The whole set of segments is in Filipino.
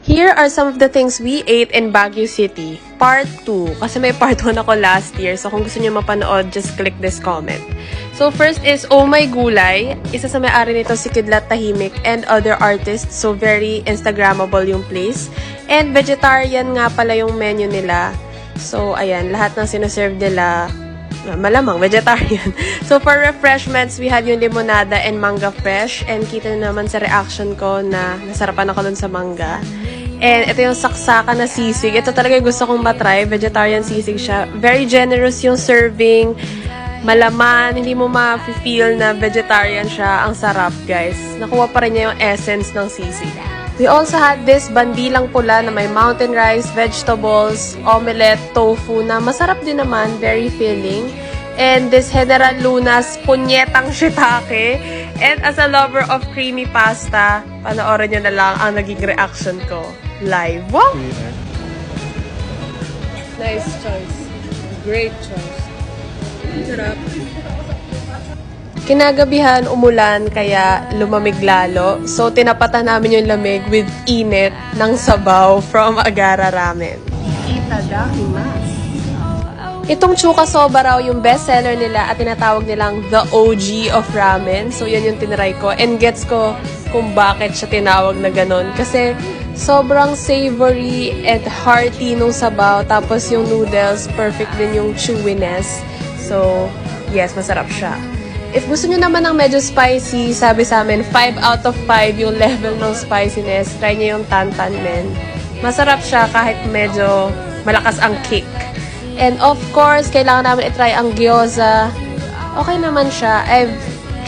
Here are some of the things we ate in Baguio City. Part 2. Kasi may part 1 ako last year. So kung gusto niyo mapanood, just click this comment. So first is Oh My Gulay. Isa sa may-ari nito si Kidlat Tahimik and other artists. So very Instagrammable yung place. And vegetarian nga pala yung menu nila. So ayan, lahat ng sinaserve nila malamang vegetarian. So for refreshments, we had yung limonada and manga fresh. And kita naman sa reaction ko na nasarapan ako dun sa manga. And ito yung saksakan na sisig. Ito talaga yung gusto kong matry. Vegetarian sisig siya. Very generous yung serving. Malaman. Hindi mo ma-feel na vegetarian siya. Ang sarap, guys. Nakuha pa rin niya yung essence ng sisig. We also had this bandilang pula na may mountain rice, vegetables, omelette, tofu na masarap din naman. Very filling. And this General Luna's punyetang shiitake. And as a lover of creamy pasta, panoorin nyo na lang ang naging reaction ko live. Wow! Nice choice. Great choice. Sarap. Kinagabihan, umulan, kaya lumamig lalo. So, tinapatan namin yung lamig with init ng sabaw from Agara Ramen. Itadakimasu. Itong chuka soba raw yung bestseller nila at tinatawag nilang the OG of ramen. So, yun yung tinry ko. And gets ko kung bakit siya tinawag na ganun. Kasi, sobrang savory and hearty nung sabaw. Tapos, yung noodles, perfect din yung chewiness. So, yes, masarap siya. If gusto nyo naman ng medyo spicy, sabi sa amin, 5 out of 5 yung level ng spiciness. Try nyo yung Tantan Men. Masarap siya kahit medyo malakas ang kick. And of course, kailangan namin itry ang gyoza. Okay naman siya. I've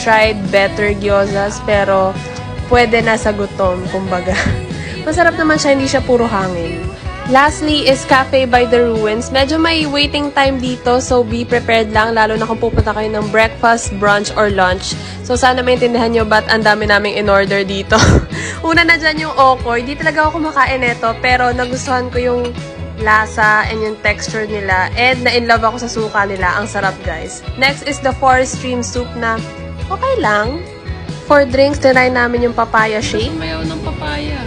tried better gyozas, pero pwede na sa gutom, kumbaga. Masarap naman siya, hindi siya puro hangin. Lastly is Cafe by the Ruins. Medyo may waiting time dito, so be prepared lang, lalo na kung pupunta kayo ng breakfast, brunch, or lunch. So sana maintindihan nyo ba't ang dami naming in-order dito. Una na dyan yung okoy. Di talaga ako kumakain nito, pero nagustuhan ko yung lasa and yung texture nila. And na-inlove ako sa suka nila. Ang sarap, guys. Next is the forest stream soup na okay lang. For drinks, tinry namin yung papaya shake. Mayaw ng papaya.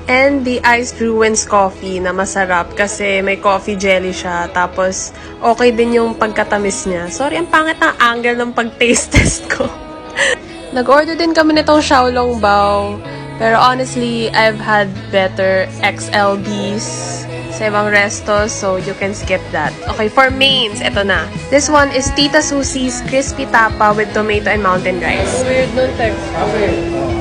And the Iced Ruins coffee na masarap kasi may coffee jelly siya. Tapos, okay din yung pagkatamis niya. Sorry, ang pangit ng angle ng pag-taste test ko. Nag-order din kami nitong Xiaolong Bao. Pero honestly, I've had better XLBs sa ibang restos, so you can skip that. Okay, for mains, ito na. This one is Tita Susie's Crispy Tapa with tomato and mountain rice. Weird nun, texture.